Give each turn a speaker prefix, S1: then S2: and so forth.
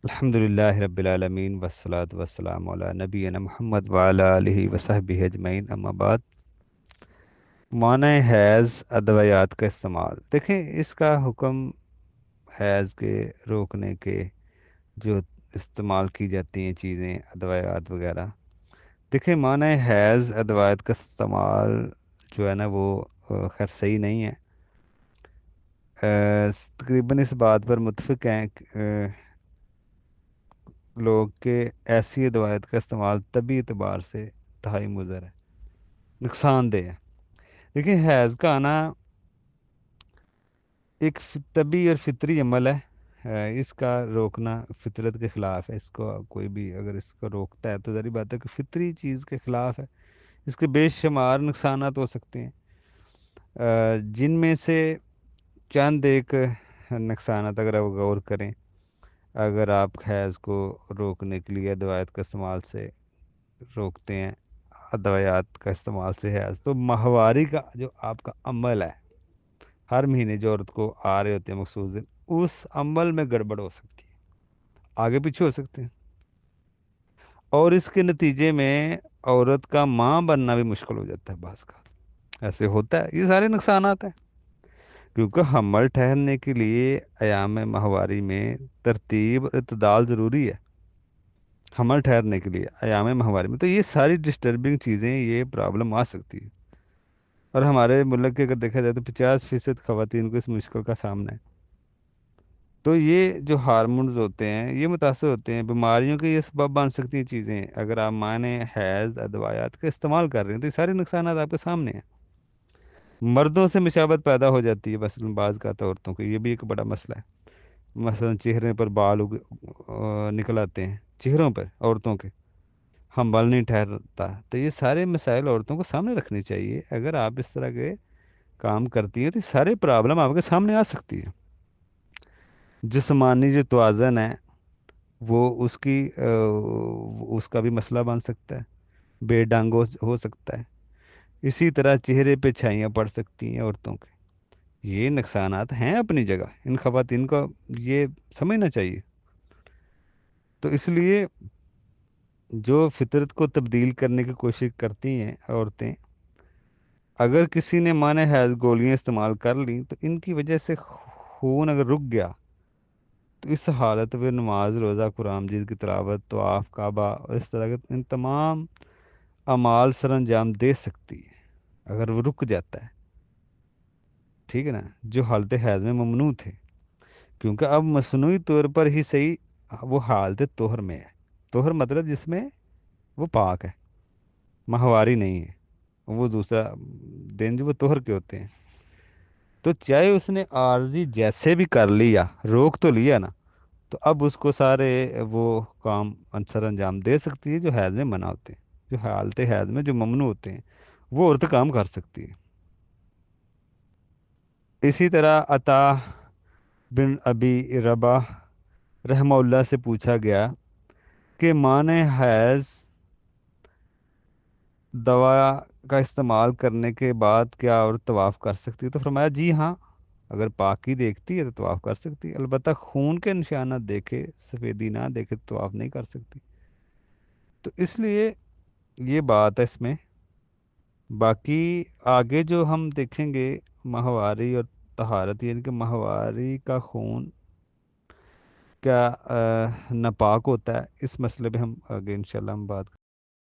S1: الحمدللہ رب العالمین والصلاة والسلام علی نبینا محمد وعلی آلہ وصحبہ اجمعین، اما بعد۔ معنی حیض ادویات کا استعمال دیکھیں، اس کا حکم حیض کے روکنے کے جو استعمال کی جاتی ہیں چیزیں، ادویات وغیرہ۔ دیکھیں، معنی حیض ادویات کا استعمال جو ہے نا وہ خیر صحیح نہیں ہے۔ تقریباً اس بات پر متفق ہیں لوگ کہ ایسی ادویات کا استعمال طبی اعتبار سے انتہائی مضر ہے، نقصان دہ ہے۔ دیکھیں، حیض کا آنا ایک طبی اور فطری عمل ہے۔ اس کا روکنا فطرت کے خلاف ہے۔ اس کو کوئی بھی اگر اس کو روکتا ہے تو ظاہر بات ہے کہ فطری چیز کے خلاف ہے۔ اس کے بے شمار نقصانات ہو سکتے ہیں، جن میں سے چند ایک نقصانات اگر آپ غور کریں، اگر آپ حیض کو روکنے کے لیے ادویات کا استعمال سے روکتے ہیں، ادویات کا استعمال سے حیض، تو ماہواری کا جو آپ کا عمل ہے، ہر مہینے جو عورت کو آ رہے ہوتے ہیں مخصوص دن، اس عمل میں گڑبڑ ہو سکتی ہے، آگے پیچھے ہو سکتے ہیں، اور اس کے نتیجے میں عورت کا ماں بننا بھی مشکل ہو جاتا ہے۔ بعض کا ایسے ہوتا ہے، یہ سارے نقصانات ہیں، کیونکہ حمل ٹھہرنے کے لیے ایام ماہواری میں ترتیب اور اعتدال ضروری ہے۔ حمل ٹھہرنے کے لیے ایام ماہواری میں تو یہ ساری ڈسٹربنگ چیزیں، یہ پرابلم آ سکتی ہے، اور ہمارے ملک کے اگر دیکھا جائے تو 50% خواتین کو اس مشکل کا سامنا ہے۔ تو یہ جو ہارمونز ہوتے ہیں یہ متاثر ہوتے ہیں، بیماریوں کے یہ سبب بن سکتی ہیں چیزیں، اگر آپ معنی حیض ادویات کا استعمال کر رہے ہیں تو یہ سارے نقصانات آپ کے سامنے ہیں۔ مردوں سے مشابہت پیدا ہو جاتی ہے مثلاً بعض کا عورتوں کے، یہ بھی ایک بڑا مسئلہ ہے۔ مثلاً چہرے پر بال نکل آتے ہیں چہروں پر عورتوں کے، حمل نہیں ٹھہرتا، تو یہ سارے مسائل عورتوں کو سامنے رکھنے چاہیے۔ اگر آپ اس طرح کے کام کرتی ہیں تو یہ سارے پرابلم آپ کے سامنے آ سکتی ہے۔ جسمانی جو توازن ہے وہ اس کا بھی مسئلہ بن سکتا ہے، بے ڈنگ ہو سکتا ہے۔ اسی طرح چہرے پہ چھائیاں پڑ سکتی ہیں عورتوں کے۔ یہ نقصانات ہیں اپنی جگہ، ان خواتین کو یہ سمجھنا چاہیے۔ تو اس لیے جو فطرت کو تبدیل کرنے کی کوشش کرتی ہیں عورتیں، اگر کسی نے معنی حیض گولیاں استعمال کر لیں تو ان کی وجہ سے خون اگر رک گیا تو اس حالت میں نماز، روزہ، قرآن مجید کی تلاوت، طواف کعبہ اور اس طرح کے ان تمام اعمال سر انجام دے سکتی ہے اگر وہ رک جاتا ہے، ٹھیک ہے نا، جو حالت حیض میں ممنوع تھے، کیونکہ اب مصنوعی طور پر ہی صحیح وہ حالت طہر میں ہے۔ طہر مطلب جس میں وہ پاک ہے، ماہواری نہیں ہے، وہ دوسرا دن جو وہ طہر کے ہوتے ہیں، تو چاہے اس نے عارضی جیسے بھی کر لیا، روک تو لیا نا، تو اب اس کو سارے وہ کام سر انجام دے سکتی ہے جو حیض میں منع ہوتے ہیں، جو حالت حیض میں جو ممنوع ہوتے ہیں وہ عورت کام کر سکتی ہے۔ اسی طرح عطا بن ابی رباح رحمہ اللہ سے پوچھا گیا کہ معنی حیض دوا کا استعمال کرنے کے بعد کیا عورت طواف کر سکتی ہے؟ تو فرمایا جی ہاں، اگر پاکی دیکھتی ہے تو طواف کر سکتی ہے، البتہ خون کے نشانات دیکھے، سفیدی نہ دیکھے تو طواف نہیں کر سکتی۔ تو اس لیے یہ بات ہے اس میں۔ باقی آگے جو ہم دیکھیں گے ماہواری اور طہارت، یعنی کہ ماہواری کا خون کیا ناپاک ہوتا ہے، اس مسئلے پہ ہم آگے انشاءاللہ ہم بات